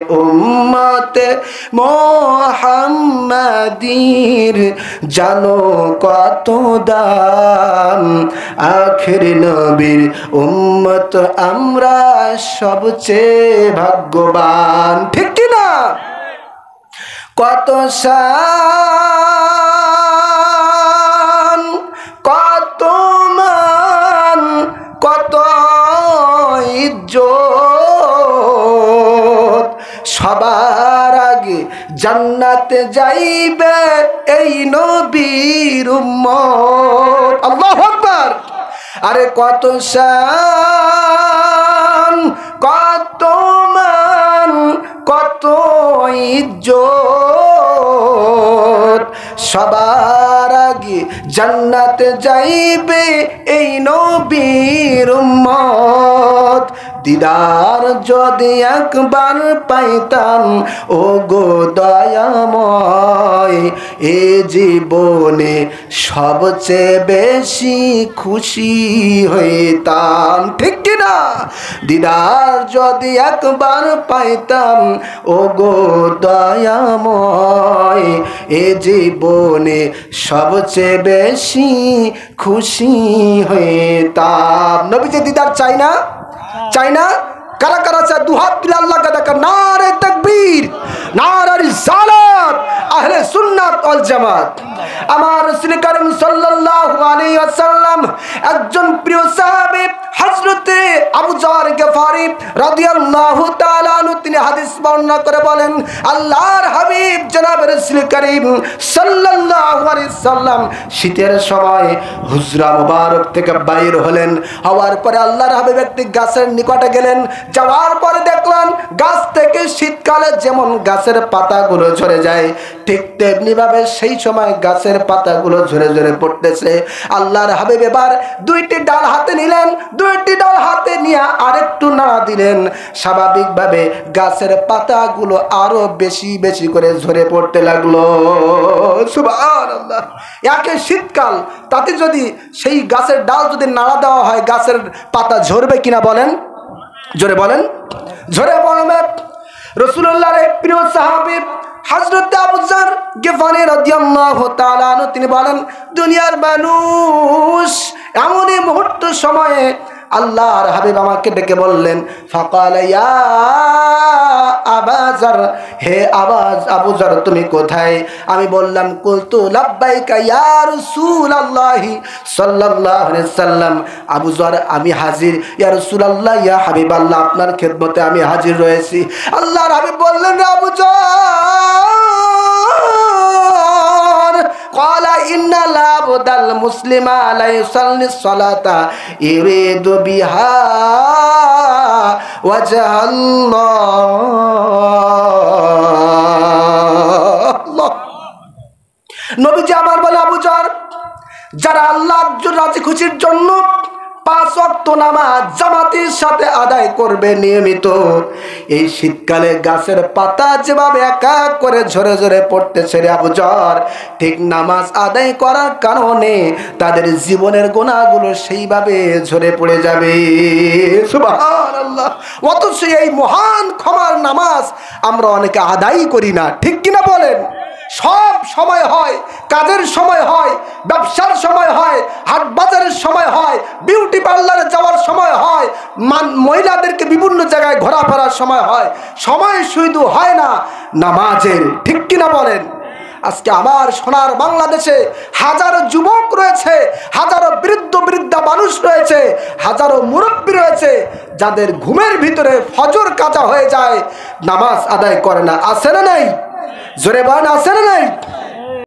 উম্মতে মুহাম্মাদির জানো কত দাম, আখির নবীর উম্মত আমরা সবচেয়ে ভাগ্যবান। ঠিক কি না? কত শান, কত মান, কত ইজ্জত, সবার আগে জান্নাতে যাইবে এই নবীর উম্মত। আল্লাহু আকবার। আরে কত শান, কত মান, কত ইজ্জত, সবার আগে জান্নাতে যাইবে এই নবীর উম্মত। দিদার যদি একবার পাইতাম ও গো দয়াময়, এ জীবনে সবচেয়ে বেশি খুশি হইতাম। ঠিক কিনা? দিদার যদি একবার পাইতাম ও গো দয়াময়, এ জীবনে সবচেয়ে বেশি খুশি হইতাম। নবীজি দিদার চাই না? চাই না? কারা কারা চায়? দুহাত তুলে আল্লাহকে দেখা। নারে তাকবীর, নারে রিসালাত, আহলে সুন্নাত ওয়াল জামাত। আমার রাসূল করিম সাল্লাল্লাহু আলাইহি ওয়াসাল্লাম একজন প্রিয় সাহাবী হযরতে আবু যর গফারি রাদিয়াল্লাহু তাআলা আনহু তিনি হাদিস বর্ণনা করে বলেন, আল্লাহর হাবিব জনাব রাসূল করিম সাল্লাল্লাহু আলাইহি ওয়াসাল্লাম শীতের সময় হুজরা মুবারক থেকে বাইর হলেন। হওয়ার পরে আল্লাহর হাবিব একটি গাছের নিকটে গেলেন। যাওয়ার পরে দেখলেন গাছ থেকে শীতকালে যেমন গাছের পাতাগুলো ঝরে যায়, ঠিক তেমনি ভাবে সেই সময় গাছের পাতাগুলো ঝরে ঝরে পড়তেছে। আল্লাহর হাবিব এবার দুইটি ডাল হাতে নিলেন, দুইটি ডাল হাতে নিয়ে আরেকটু নাড়া দিলেন। স্বাভাবিকভাবে গাছের পাতাগুলো আরো বেশি বেশি করে ঝরে পড়তে লাগলো। সুবহানাল্লাহ। একে শীতকাল, তাতে যদি সেই গাছের ডাল যদি নাড়া দেওয়া হয় গাছের পাতা ঝরবে কিনা বলেন? জোরে বলেন। ঝরে পড়বে। রাসূলুল্লাহর এক প্রিয় সাহাবী হযরত আবু যর গফারি রাদিয়াল্লাহু তাআলা আনহু তিনি বলেন, দুনিয়ার মানুষ এমনই মুহূর্ত সময়ে আল্লাহর হাবিব আমাকে ডেকে বললেন, ফাকালা ইয়া আবা যর, হে আবু যর তুমি কোথায়? আমি বললাম, কুলতু লাব্বাইকা ইয়া রাসূলুল্লাহ সাল্লাল্লাহু আলাইহি সাল্লাম। আবু যর আমি হাজির, ইয়া রাসূলুল্লাহ, ইয়া হাবিবাল্লাহ, আপনার খেদমতে আমি হাজির রয়েছি। আল্লাহর হাবিব বললেন, আবু যর, ক্বালা ইন্নাল আবদাল মুসলিমা লা ইউসাল্লি সালাতা ইরিদু বিহা ওয়াজহাল্লাহ। নবীজি আমার বলে, আবু যর, যারা আল্লাহর রাজি খুশির জন্য 5 ওয়াক্ত নামাজ জামাতের সাথে আদায় করবে নিয়মিত, এই শীতকালে গাছের পাতা যেভাবে একা করে ঝরে ঝরে পড়তেছে রে আবু যর, ঠিক নামাজ আদায় করার কারণে তাদের জীবনের গুনাহগুলো সেইভাবে ঝরে পড়ে যাবে। সুবহানাল্লাহ। অথচ এই মহান ক্ষমার নামাজ আমরা অনেকে আদায় করি না। ঠিক কিনা বলেন? সব সময় হয়, কাজের সময় হয়, ব্যবসার সময় হয়, হাট বাজারের সময় হয়, বিউটি পার্লারে যাওয়ার সময় হয়, মহিলাদেরকে বিভিন্ন জায়গায় ঘোরাফেরার সময় হয়, সময় শুধু হয় না নামাজের। ঠিক কিনা বলেন? আজকে আমার সোনার বাংলাদেশে হাজারো যুবক রয়েছে, হাজারো বৃদ্ধা মানুষ রয়েছে, হাজারো মুরব্বী রয়েছে, যাদের ঘুমের ভিতরে ফজর কাজা হয়ে যায়, নামাজ আদায় করে না। আছে না নাই? জোরে বলেন, আছে না নাই?